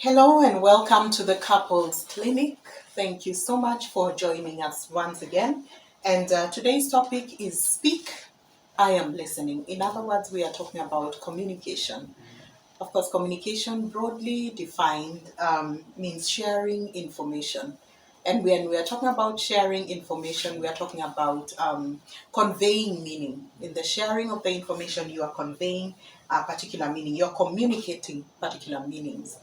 Hello and welcome to the Couples Clinic. Thank you so much for joining us once again. And today's topic is Speak, I am listening. In other words, we are talking about communication. Of course, communication broadly defined means sharing information. And when we are talking about sharing information, we are talking about conveying meaning. In the sharing of the information, you are conveying a particular meaning. You're communicating particular meanings.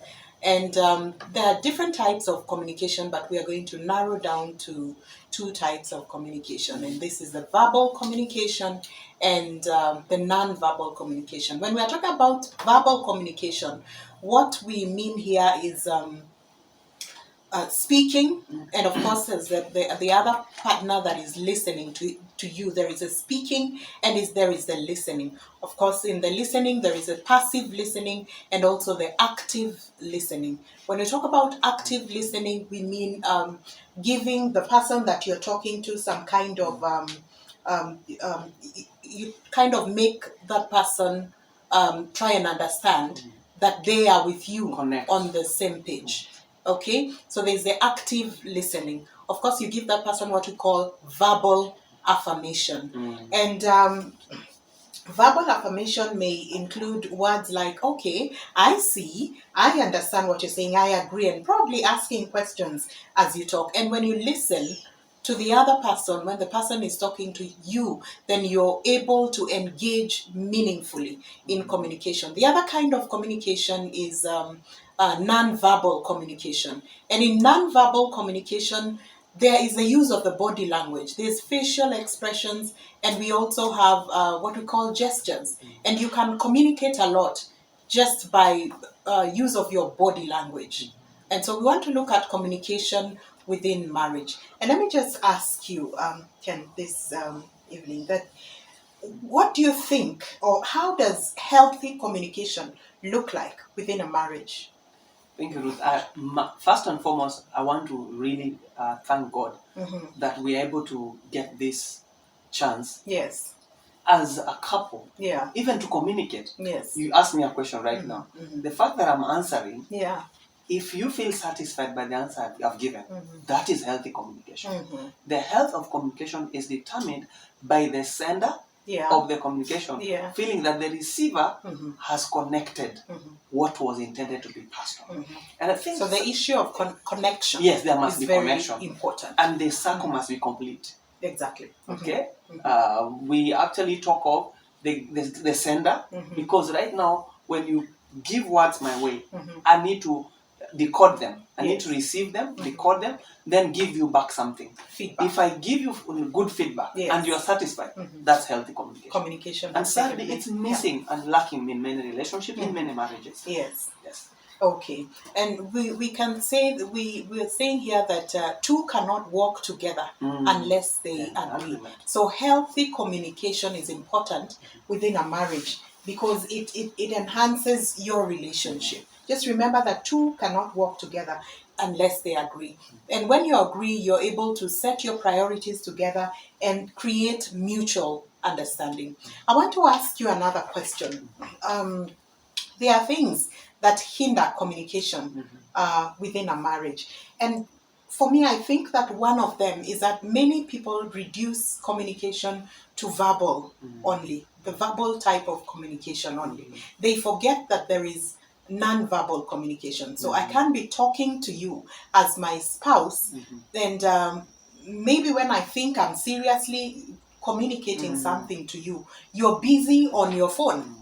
And there are different types of communication, but we are going to narrow down to two types of communication. And this is the verbal communication and the non-verbal communication. When we are talking about verbal communication, what we mean here is speaking, and of course there's the other partner that is listening to you. There is a speaking and there is the listening. Of course, in the listening there is a passive listening and also the active listening. When we talk about active listening, we mean giving the person that you're talking to some kind of you kind of make that person try and understand that they are with you on the same page. Okay, so there's the active listening. Of course, you give that person what we call verbal affirmation. And verbal affirmation may include words like, okay, I see, I understand what you're saying, I agree, and probably asking questions as you talk. And when you listen to the other person, when the person is talking to you, then you're able to engage meaningfully in communication. The other kind of communication is non-verbal communication. And in non-verbal communication, there is the use of the body language. There's facial expressions, and we also have what we call gestures. And you can communicate a lot just by use of your body language. And so we want to look at communication within marriage. And let me just ask you, Ken, this evening, that what do you think, or how does healthy communication look like within a marriage? Thank you, Ruth. First and foremost, I want to really thank God that we are able to get this chance. Yes. As a couple, Yeah. even to communicate. Yes. You asked me a question right now. The fact that I'm answering, yeah. If you feel satisfied by the answer I've given, that is healthy communication. The health of communication is determined by the sender of the communication, feeling that the receiver has connected what was intended to be passed on. And I think so. The issue of connection, yes, there must be very connection, important, and the circle must be complete. Exactly. Okay. We actually talk of the sender because right now when you give words my way, I need to decode them. I need to receive them, decode them, then give you back something. Feedback. If I give you good feedback and you are satisfied, that's healthy communication. And sadly, it's missing and lacking in many relationships, in many marriages. Yes. Okay, and we can say that we're saying here that two cannot walk together unless they agree. So healthy communication is important within a marriage because it enhances your relationship. Just remember that two cannot walk together unless they agree. And when you agree, you're able to set your priorities together and create mutual understanding. I want to ask you another question. There are things that hinder communication within a marriage. And for me, I think that one of them is that many people reduce communication to verbal only, the verbal type of communication only. They forget that there is non-verbal communication. So I can be talking to you as my spouse, and maybe when I think I'm seriously communicating something to you, you're busy on your phone.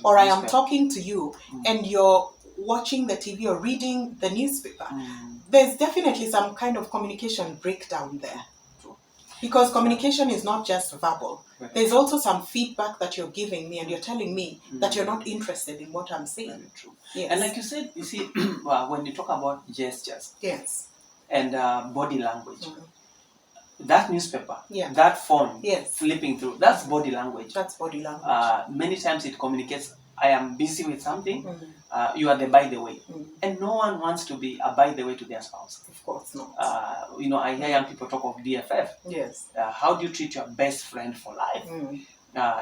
Or I am talking to you and you're watching the TV or reading the newspaper. There's definitely some kind of communication breakdown there. Because communication is not just verbal. There's also some feedback that you're giving me and you're telling me that you're not interested in what I'm saying. Very true. Yes. And like you said, you see, when you talk about gestures and body language, that newspaper, that phone, flipping through, that's body language. That's body language. Many times it communicates, I am busy with something, you are the by the way. And no one wants to be a by the way to their spouse. Of course not. I hear young people talk of BFF. Yes. How do you treat your best friend for life?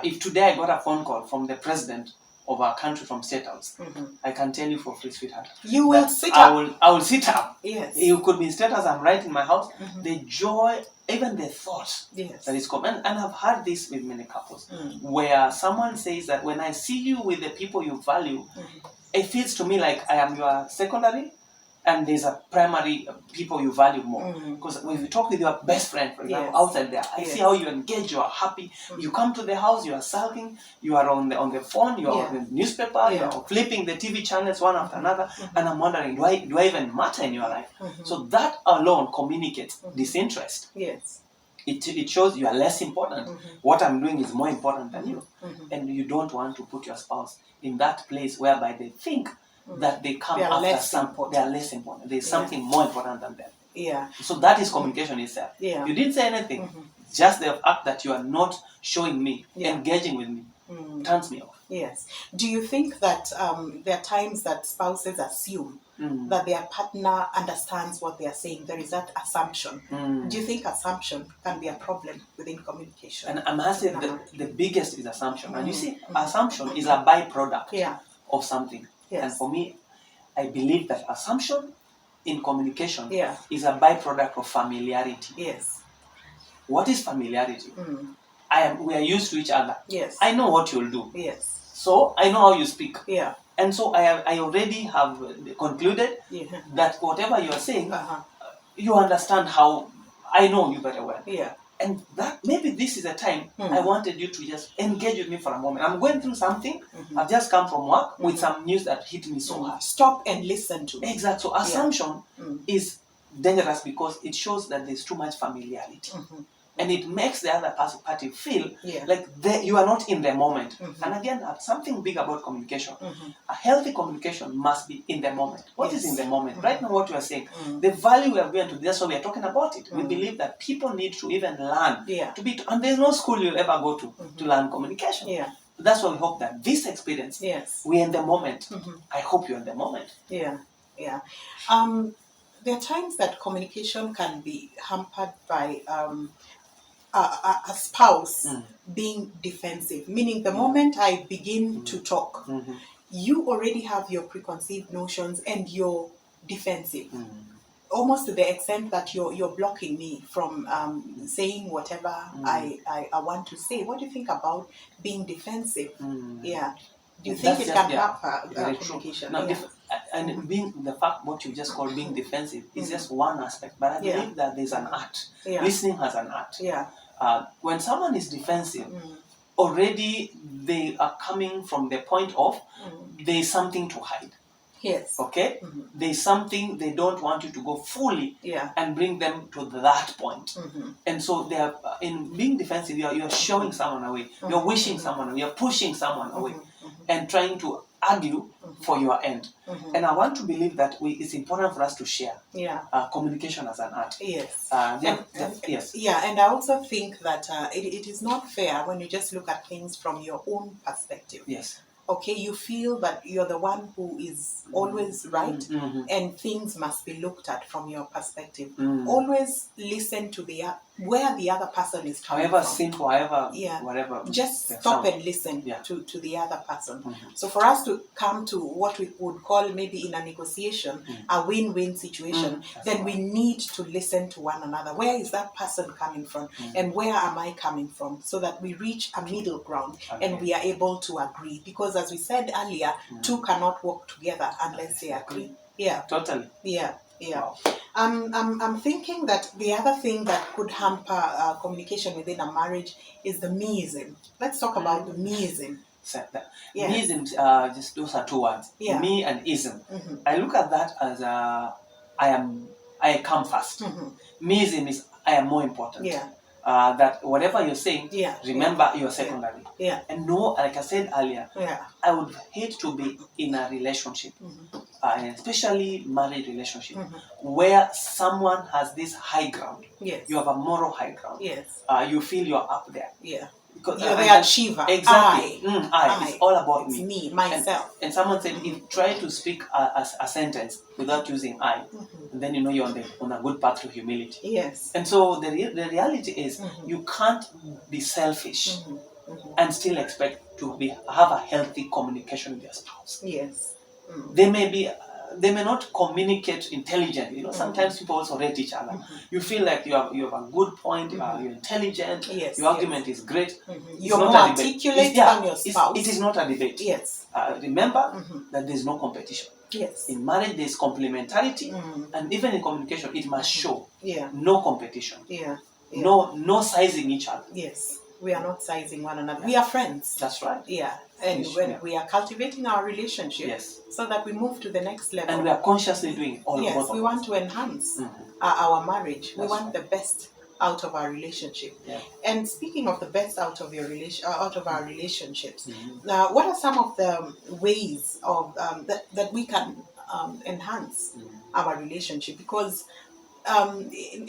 If today I got a phone call from the president of our country from State House, I can tell you for free, sweetheart. You will sit up. I will sit up. Yes. You could be in State House, I'm right in my house. The joy, even the thought that is common. And I've heard this with many couples, where someone says that when I see you with the people you value, it feels to me like I am your secondary, and there's a primary people you value more. Because when you talk with your best friend, for example, outside there, I see how you engage, you are happy. You come to the house, you are sulking, you are on the phone, you are on the newspaper, you are flipping the TV channels one after another, and I'm wondering, do I even matter in your life? So that alone communicates disinterest. Yes. It shows you are less important. What I'm doing is more important than you. And you don't want to put your spouse in that place whereby they think that they come after something. They are less important. There's something more important than them. Yeah. So that is communication itself. Yeah. You didn't say anything. Just the fact that you are not showing me, engaging with me, turns me off. Yes. Do you think that there are times that spouses assume that their partner understands what they are saying? There is that assumption. Do you think assumption can be a problem within communication? And I must say the biggest is assumption. And you see, assumption is a byproduct of something. Yes. And for me, I believe that assumption in communication is a byproduct of familiarity. Yes. What is familiarity? We are used to each other. Yes. I know what you'll do. Yes. So I know how you speak. Yeah. And so I already have concluded that whatever you are saying, you understand how I know you very well. Yeah. And that maybe this is a time I wanted you to just engage with me for a moment. I'm going through something. I've just come from work with some news that hit me so hard. Stop and listen to me. Exactly. So assumption is dangerous because it shows that there's too much familiarity. And it makes the other party feel like you are not in the moment. And again, something big about communication. A healthy communication must be in the moment. What is in the moment? Right now, what you are saying, the value we are going to, that's why we are talking about it. We believe that people need to even learn to be, and there's no school you'll ever go to learn communication. That's why we hope that this experience, we're in the moment. I hope you're in the moment. Yeah. There are times that communication can be hampered by a spouse being defensive, meaning the moment I begin to talk, you already have your preconceived notions and you're defensive, almost to the extent that you're blocking me from saying whatever I want to say. What do you think about being defensive? Yeah. Do you think it can hamper communication? Now, and being the fact what you just call being defensive is just one aspect, but I believe that there's an art. Listening has an art. When someone is defensive, already they are coming from the point of there's something to hide. Yes. Okay? There's something they don't want you to go fully and bring them to that point. And so they are in being defensive, you're showing someone away, you're wishing someone away, you're pushing someone away, and trying to argue for your end. And I want to believe that it's important for us to share communication as an art. Yes. Yes. Yeah, and I also think that it is not fair when you just look at things from your own perspective. Yes. Okay, you feel that you're the one who is always right, and things must be looked at from your perspective. Always listen to where the other person is coming however from. Simple, however whatever. Just stop and listen to the other person. So for us to come to what we would call maybe in a negotiation, a win-win situation, then we need to listen to one another. Where is that person coming from? And where am I coming from? So that we reach a middle ground and we are able to agree. Because as we said earlier, two cannot work together unless they agree. Yeah. Totally. Yeah. Wow. I'm thinking that the other thing that could hamper communication within a marriage is the meism. Let's talk about the meism. Meism, just those are two words. Me and ism. I look at that as I come first. Meism is I am more important. That whatever you're saying, remember you're secondary. And no, like I said earlier, I would hate to be in a relationship, especially marriage relationship, where someone has this high ground. You have a moral high ground. You feel you're up there. Because you're the achiever. Exactly. I. It's all about it's me, myself. And someone said, if try to speak a sentence without using I, then you know you're on a good path to humility. Yes. And so the reality is, you can't be selfish and still expect to have a healthy communication with their spouse. Yes. They may not communicate intelligently. Sometimes people also rate each other. You feel like you have a good point, you're intelligent, your argument is great. You're more articulate than your spouse. It is not a debate. Yes. Remember that there's no competition. Yes. In marriage, there's complementarity, and even in communication, it must show no competition. No sizing each other. Yes. We are not sizing one another. We are friends. That's right. Yeah. And when we are cultivating our relationship so that we move to the next level. And we are consciously doing all Yes, we want to enhance our marriage. We want the best out of our relationship. Yeah. And speaking of the best out of our relationships, what are some of the ways of that we can enhance our relationship? Because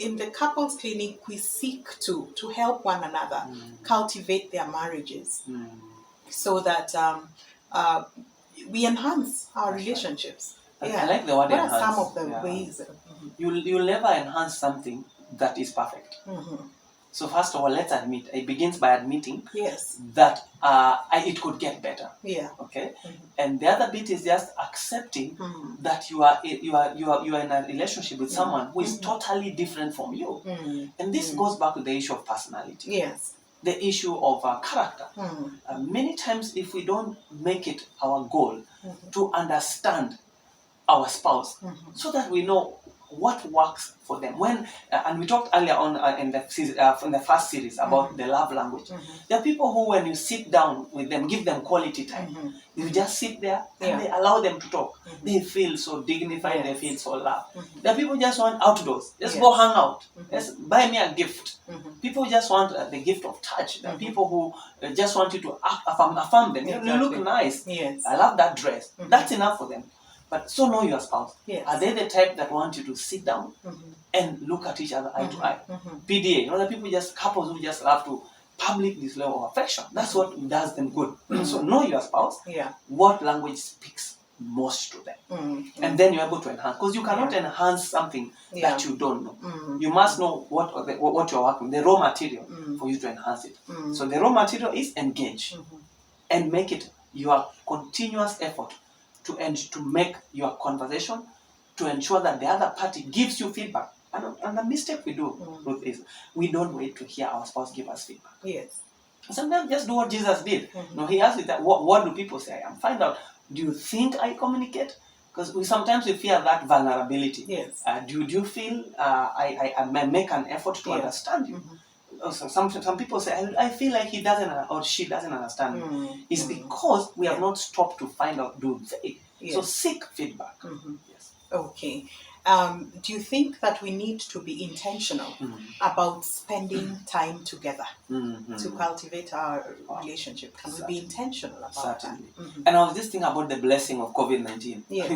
in the couples clinic, we seek to help one another cultivate their marriages so that we enhance our relationships. Right. I like the word enhance. What are some of the ways? You'll never enhance something that is perfect. So first of all, let's admit. It begins by admitting that it could get better. Yeah. Okay. And the other bit is just accepting that you are in a relationship with someone who is totally different from you. And this goes back to the issue of personality. Yes. The issue of character. Many times, if we don't make it our goal to understand our spouse, so that we know what works for them. And we talked earlier on in the first series about the love language. There are people who, when you sit down with them, give them quality time. You just sit there and they allow them to talk. They feel so dignified. They feel so loved. There are people who just want outdoors. Just go hang out. Just buy me a gift. People just want the gift of touch. There are people who just want you to affirm them. You look nice. I love that dress. That's enough for them. But so know your spouse. Are they the type that want you to sit down and look at each other eye to eye? PDA. The people couples who just love to public display of affection. That's what does them good. So know your spouse. What language speaks most to them. And then you're able to enhance. Because you cannot enhance something that you don't know. You must know what you're working with, the raw material for you to enhance it. So the raw material is engage. And make it your continuous effort to make your conversation, to ensure that the other party gives you feedback. And the mistake we do, Ruth, is we don't wait to hear our spouse give us feedback. Yes. Sometimes just do what Jesus did. He asked me that, what do people say? And find out, do you think I communicate? Because sometimes we fear that vulnerability. Yes. Do you feel I may make an effort to understand you? Also, some people say, I feel like he doesn't or she doesn't understand me. It's because we have not stopped to find out, do they? So seek feedback. Yes. Okay. Do you think that we need to be intentional about spending time together to cultivate our relationship? Can we be intentional about that? And I was just thinking about the blessing of COVID-19. Yes.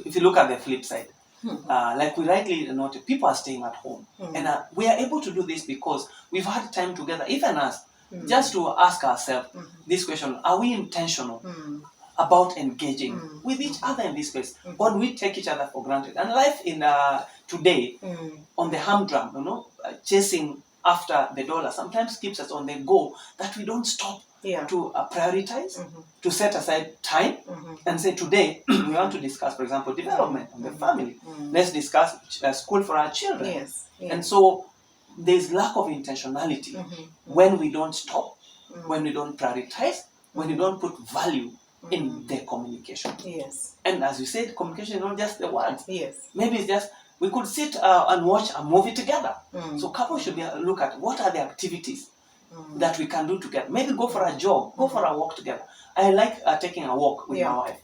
If you look at the flip side, like we rightly noted, people are staying at home. And we are able to do this because we've had time together, even us, just to ask ourselves this question: are we intentional about engaging with each other in this space? Or do we take each other for granted? And life in today, on the humdrum, chasing after the dollar, sometimes keeps us on the go that we don't stop to prioritize, to set aside time and say, today we want to discuss, for example, development of the family. Let's discuss school for our children. Yes. And so there's lack of intentionality when we don't stop, when we don't prioritize, when we don't put value in the communication. Yes. And as you said, communication is not just the words. Yes. Maybe it's just, we could sit and watch a movie together. So couples should look at what are the activities that we can do together. Maybe go for a jog, go for a walk together. I like taking a walk with my wife.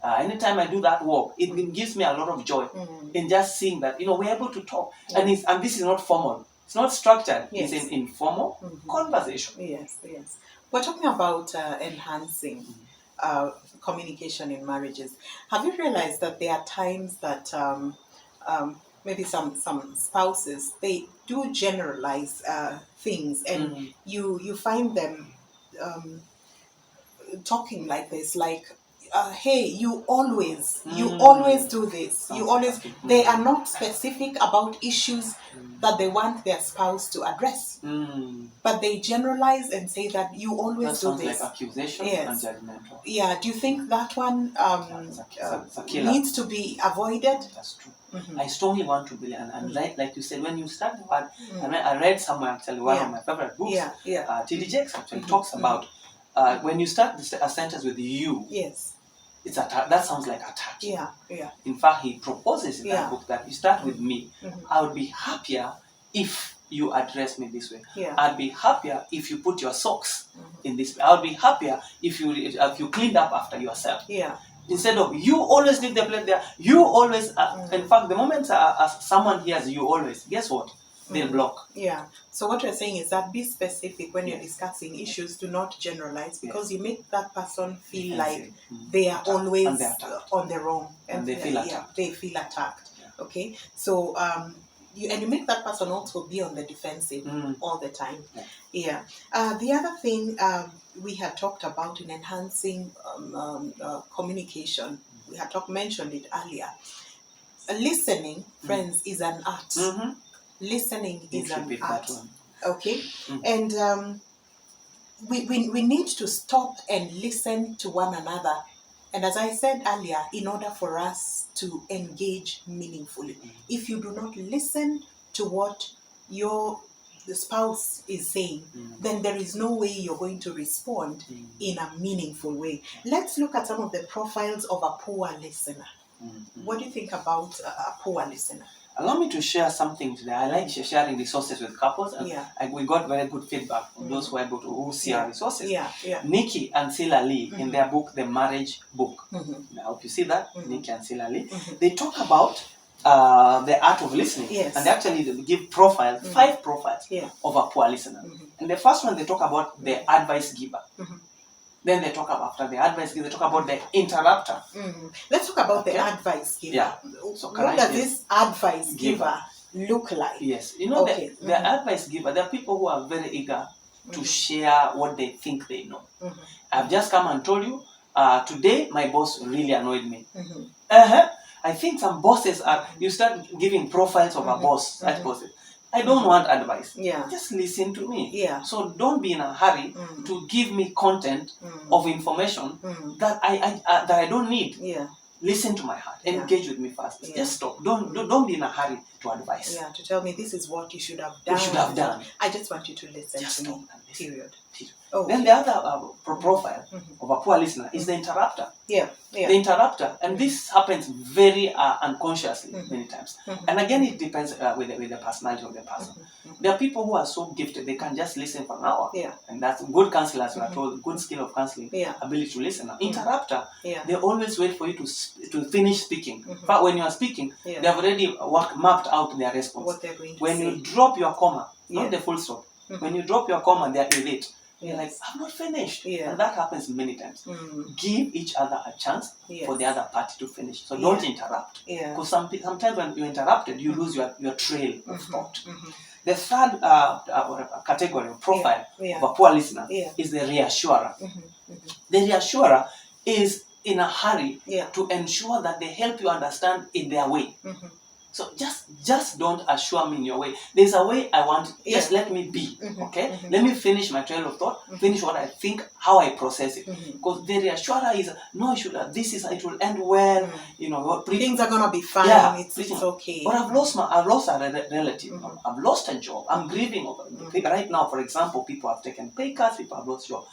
Anytime I do that walk, it gives me a lot of joy in just seeing that, we're able to talk. And this is not formal. It's not structured. Yes. It's an informal conversation. Yes, yes. We're talking about enhancing communication in marriages. Have you realized that there are times that maybe some spouses, they do generalize things, and you find them talking like this, like, hey, you always do this. They are not specific about issues that they want their spouse to address. but they generalize and say that you always that do sounds this. like accusation and judgmental. Yeah, do you think that one it's a killer. needs to be avoided? That's true. I strongly want to believe, and like you said, when you start the word, I read somewhere actually one of my favorite books, T.D. Jakes actually talks about when you start a sentence with you. Yes. It's that sounds like attack. Yeah, yeah. In fact, he proposes in that book that you start with me. I would be happier if you address me this way. Yeah. I'd be happier if you put your socks in this way. I would be happier if you cleaned up after yourself. Yeah. Instead of you always leave the plate there, you always. In fact, the moment someone hears you always, guess what? They'll block. Yeah. So what you're saying is that be specific when you're discussing issues. Do not generalize, because you make that person feel like they are always on the wrong, and they feel attacked. They feel attacked. Yeah. Okay. So you make that person also be on the defensive all the time. Yeah. The other thing we had talked about in enhancing communication, we had mentioned it earlier. Listening, friends, is an art. Listening is an art. Okay? And we need to stop and listen to one another. And as I said earlier, in order for us to engage meaningfully. If you do not listen to what the spouse is saying, then there is no way you're going to respond in a meaningful way. Let's look at some of the profiles of a poor listener. What do you think about a poor listener? Allow me to share something today. I like sharing resources with couples, and we got very good feedback from those who are able to see our resources. Nikki and Sila Lee, in their book, The Marriage Book. Now, if you see that, Nikki and Sila Lee, they talk about the art of listening. And they actually give profiles, 5 profiles of a poor listener. And the first one, they talk about the advice giver. Then they talk about, after the advice giver, they talk about the interrupter. Let's talk about the advice giver. So what does this advice giver look like? Yes. You know, the advice giver, there are people who are very eager to share what they think they know. I've just come and told you, today my boss really annoyed me. I think some bosses you start giving profiles of a boss, such bosses. I don't want advice. Just listen to me. So don't be in a hurry to give me content of information that I don't need. Listen to my heart. Engage with me first. Just stop. Don't be in a hurry to advise. To tell me this is what you should have done. You should have done. I just want you to listen to me. Period. Then the other profile of a poor listener is the interrupter. The interrupter, and this happens very unconsciously many times. And again, it depends with the personality of the person. There are people who are so gifted, they can just listen for an hour. And that's good counselors, we are told, good skill of counseling, ability to listen. Now, interrupter, they always wait for you to finish speaking. But when you are speaking, they have already mapped out their response. What they're going to when say. you drop your comma, not the full stop, when you drop your comma, they are irate. You're like, I'm not finished. And that happens many times. Give each other a chance for the other party to finish. So don't interrupt. Because sometimes when you're interrupted, you lose your trail of thought. The third category or profile of a poor listener is the reassurer. The reassurer is in a hurry to ensure that they help you understand in their way. So just don't assure me in your way. There's a way I want. Just let me be. Okay. Let me finish my trail of thought. Finish what I think, how I process it. Because the reassurer is no. It will end well. You know, things are gonna be fine. It's okay. But I've lost a relative. I've lost a job. I'm grieving over it. Right now, for example, people have taken pay cuts. People have lost jobs.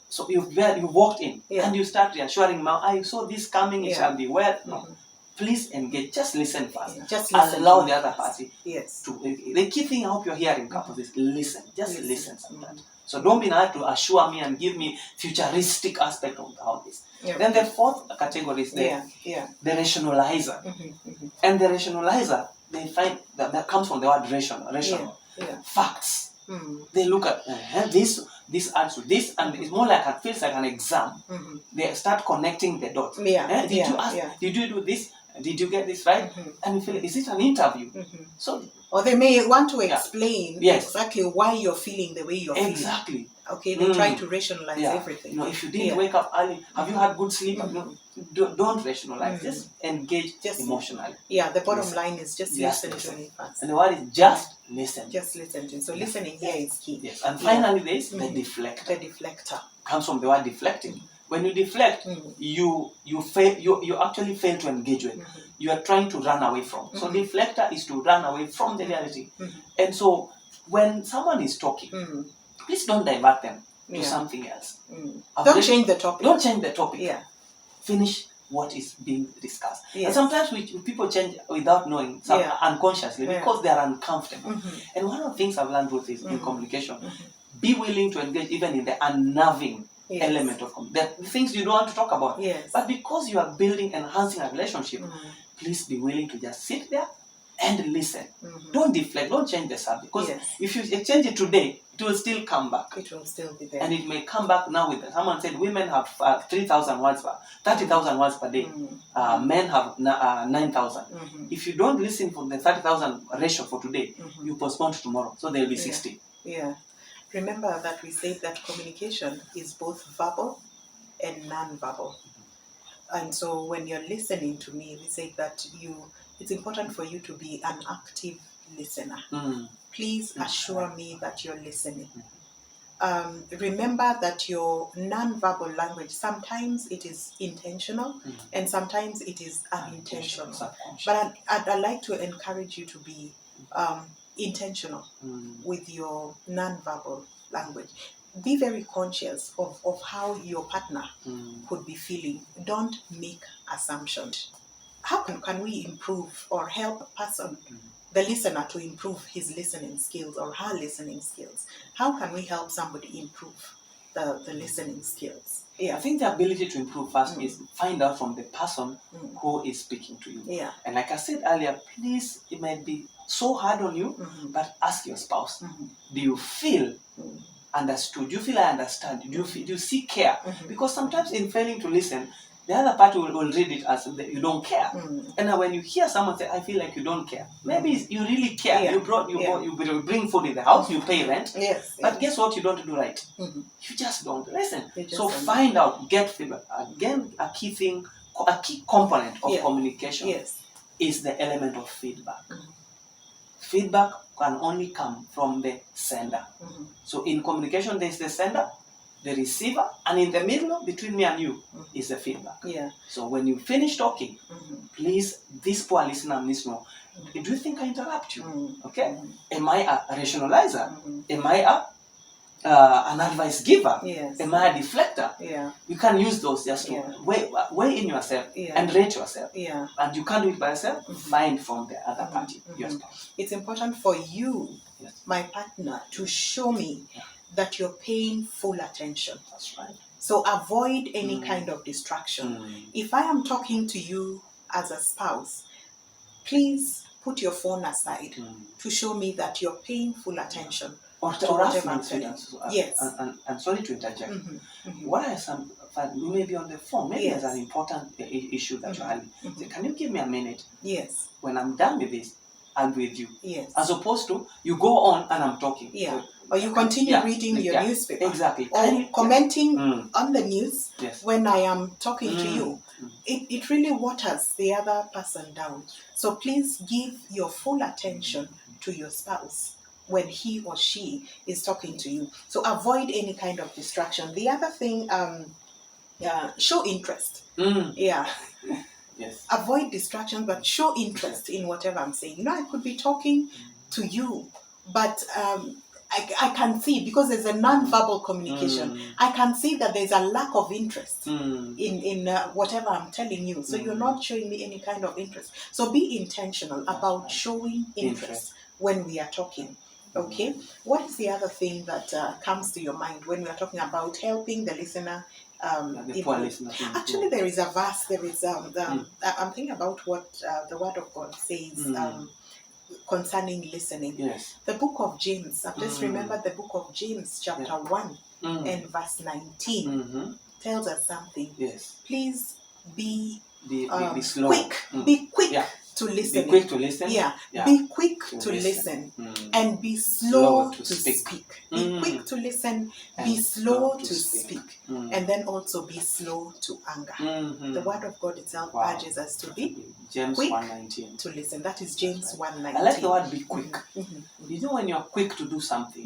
So you walked in and you start reassuring me. I saw this coming. It shall be well. No. Please engage. Just listen first. Just listen. Allow the other party to. The key thing I hope you're hearing, couples, is listen. Just listen sometimes. So don't be nice to assure me and give me futuristic aspect of all this. Then the fourth category is the rationalizer. And the rationalizer, they find that comes from the word rational. Facts. They look at this adds to this, and it's more like it feels like an exam. They start connecting the dots. Did you do this? Did you get this right? And you feel, is it an interview? So, or they may want to explain exactly why you're feeling the way you're feeling. Okay, they try to rationalize everything. You know, if you didn't wake up early, have you had good sleep? No, don't rationalize. Just engage emotionally. Yeah, the bottom line is just listen to me first. And the word is just listen. Just listen to. So listening here is key. Yes. And finally, there is the deflector. The deflector comes from the word deflecting. When you deflect, you actually fail to engage with. You are trying to run away from. So deflector is to run away from the reality. And so when someone is talking, please don't divert them to something else. Don't change the topic. Don't change the topic. Yeah. Finish what is being discussed. Yes. And sometimes people change without knowing, unconsciously, because they are uncomfortable. And one of the things I've learned with this in communication, be willing to engage even in the unnerving element of the things you don't want to talk about. Yes. But because you are building, enhancing a relationship, please be willing to just sit there and listen. Don't deflect, don't change the subject. Because if you change it today, it will still come back. It will still be there. And it may come back now with, someone said women have 3,000 words 30,000 words per day. Men have 9,000. If you don't listen for the 30,000 ratio for today, you postpone to tomorrow. So there will be 60. Yeah. Remember that we said that communication is both verbal and non-verbal. And so when you're listening to me, we say that it's important for you to be an active listener. Please assure me that you're listening. Remember that your non-verbal language, sometimes it is intentional and sometimes it is unintentional. But I'd like to encourage you to be intentional with your non-verbal language. Be very conscious of how your partner could be feeling. Don't make assumptions. How can we improve or help a person, the listener, to improve his listening skills or her listening skills? How can we help somebody improve the listening skills? I think the ability to improve first is find out from the person who is speaking to you. And like I said earlier, please, it might be so hard on you, but ask your spouse, do you feel understood? Do you feel I understand? Do you see care? Because sometimes in failing to listen, the other party will read it as you don't care. And now when you hear someone say, I feel like you don't care, maybe you really care. You bring food in the house, you pay rent. But guess what you don't do right? You just don't listen. So find out, get feedback. Again, a key component of communication is the element of feedback. Feedback can only come from the sender. So in communication, there's the sender, the receiver, and in the middle, between me and you, is the feedback. So when you finish talking, please, this poor listener needs to know, do you think I interrupt you? Okay? Am I a rationalizer? Am I an advice giver? Am I a deflector? You can use those just to weigh in yourself and rate yourself. And you can't do it by yourself, find from the other party. It's important for you, my partner, to show me that you're paying full attention. That's right. So avoid any kind of distraction. If I am talking to you as a spouse, please put your phone aside to show me that you're paying full attention. Or whatever I'm telling. I'm sorry to interject. What are some, you may be on the phone, maybe there's an important issue that you're having. Say, can you give me a minute? When I'm done with this, I'm with you. As opposed to, you go on and I'm talking. So, or you continue reading your newspaper. Exactly. Or commenting on the news when I am talking to you. It really waters the other person down. So please give your full attention to your spouse when he or she is talking to you. So avoid any kind of distraction. The other thing, show interest. Avoid distraction, but show interest in whatever I'm saying. I could be talking to you, but I can see, because there's a non-verbal communication, I can see that there's a lack of interest in whatever I'm telling you. So you're not showing me any kind of interest. So be intentional about showing interest when we are talking. Okay? What is the other thing that comes to your mind when we are talking about helping the listener? Actually, there is a verse. There is I'm thinking about what the Word of God says concerning listening. The book of James. I've just remembered the book of James, chapter 1 and verse 19 tells us something. Please be Be slow. Be quick to listen. Be quick to listen. Be quick to listen. And be slow to speak. Be quick to listen. Be slow to speak. And then also be slow to anger. The word of God itself urges us to be James quick 1:19 to listen. That is James 1:19. I like the word be quick. You know, when you're quick to do something,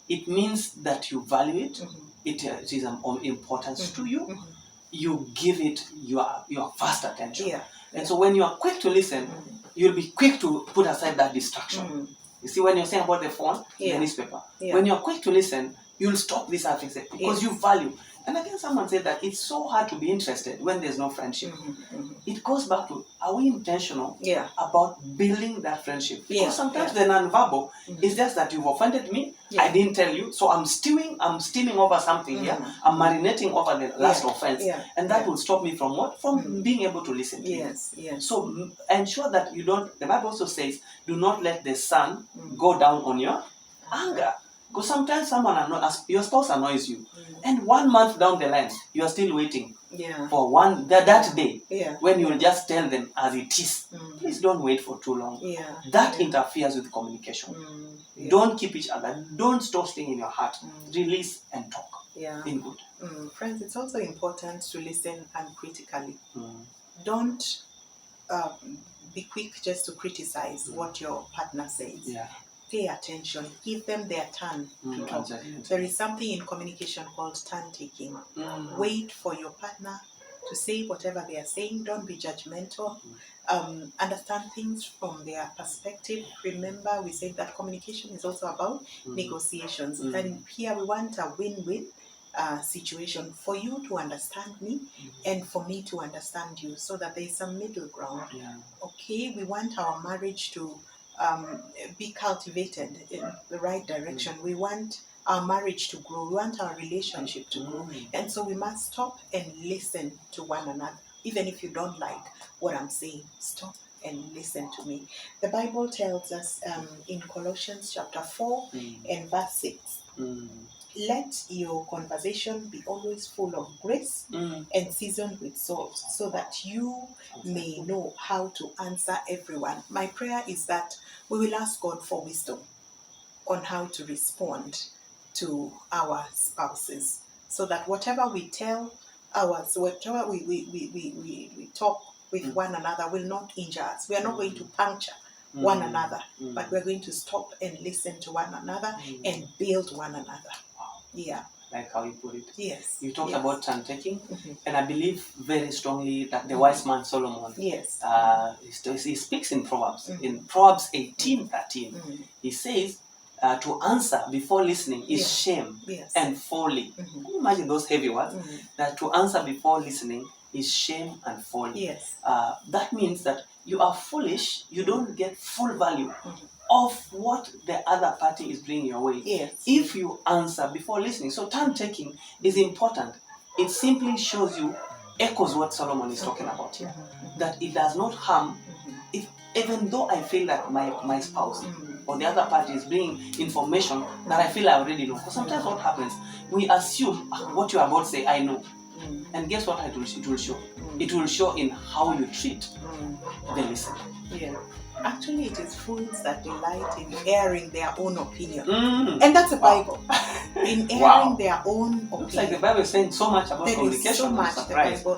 it means that you value it. It is of importance to you. You give it your first attention. And so when you are quick to listen, you'll be quick to put aside that distraction. You see, when you're saying about the phone, the newspaper, when you're quick to listen, you'll stop this other thing because you value. And again, someone said that it's so hard to be interested when there's no friendship. It goes back to, are we intentional about building that friendship? Because sometimes the non-verbal is just that you've offended me, I didn't tell you, so I'm steaming over something here, I'm marinating over the last offense, and that will stop me from what? From being able to listen to you. So ensure that you don't, the Bible also says, do not let the sun go down on your anger. Because sometimes your spouse annoys you, and 1 month down the line, you are still waiting for that day when you will just tell them as it is. Please don't wait for too long. That interferes with communication. Don't keep each other. Don't store things in your heart. Release and talk. In good. Friends, it's also important to listen uncritically. Don't be quick just to criticize what your partner says. Pay attention. Give them their turn to talk. There is something in communication called turn taking. Wait for your partner to say whatever they are saying. Don't be judgmental. Understand things from their perspective. Remember, we said that communication is also about negotiations. And here we want a win-win situation for you to understand me and for me to understand you, so that there is some middle ground. Okay, we want our marriage to be cultivated in the right direction. We want our marriage to grow. We want our relationship to grow. And so we must stop and listen to one another. Even if you don't like what I'm saying, stop and listen to me. The Bible tells us in Colossians chapter 4 and verse 6, let your conversation be always full of grace and seasoned with salt, so that you may know how to answer everyone. My prayer is that we will ask God for wisdom on how to respond to our spouses, so that whatever we tell whatever we talk with one another will not injure us. We are not going to puncture one another, but we're going to stop and listen to one another and build one another. Like how you put it. Yes. You talked about turn taking, and I believe very strongly that the wise man Solomon, he speaks in Proverbs. In Proverbs 18:13, he says, to answer before listening is shame and folly. Can you imagine those heavy words? That to answer before listening is shame and folly. That means that you are foolish, you don't get full value of what the other party is bringing your way. If you answer before listening. So turn taking is important. It simply shows you, echoes what Solomon is talking about here. That it does not harm, even though I feel that my spouse or the other party is bringing information that I feel I already know. Because sometimes what happens, we assume what you are about to say, I know. And guess what it will show? It will show in how you treat the listener. Actually, it is fools that delight in airing their own opinion. And that's the Bible. In airing their own opinion. Looks like the Bible is saying so much about communication. There is so much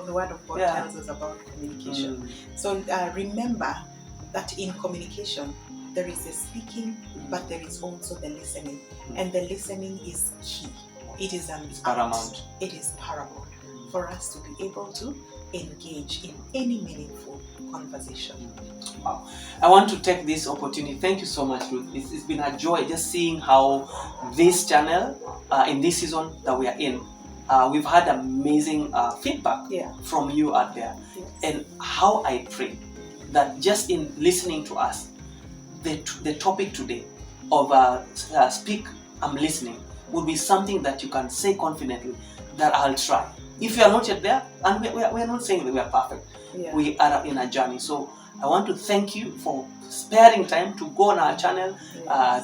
the Word of God tells us about communication. So remember that in communication, there is the speaking, but there is also the listening. And the listening is key. It is paramount. It is paramount for us to be able to engage in any meaningful conversation. Wow. I want to take this opportunity. Thank you so much, Ruth. It's been a joy just seeing how this channel, in this season that we are in, we've had amazing feedback from you out there. And how I pray that just in listening to us, the topic today of speak, I'm listening, would be something that you can say confidently that I'll try. If you are not yet there, and we are not saying that we are perfect, we are in a journey. So I want to thank you for sparing time to go on our channel,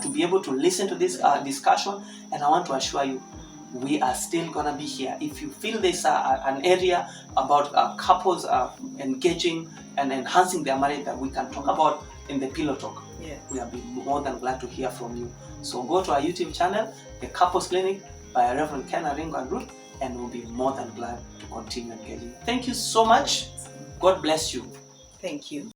to be able to listen to this discussion. And I want to assure you, we are still gonna be here. If you feel there's an area about couples engaging and enhancing their marriage that we can talk about in the Pillow Talk, we'll be more than glad to hear from you. So go to our YouTube channel, The Couples Clinic by Reverend Ken Aringo and Ruth, and we'll be more than glad to continue engaging. Thank you so much. God bless you. Thank you.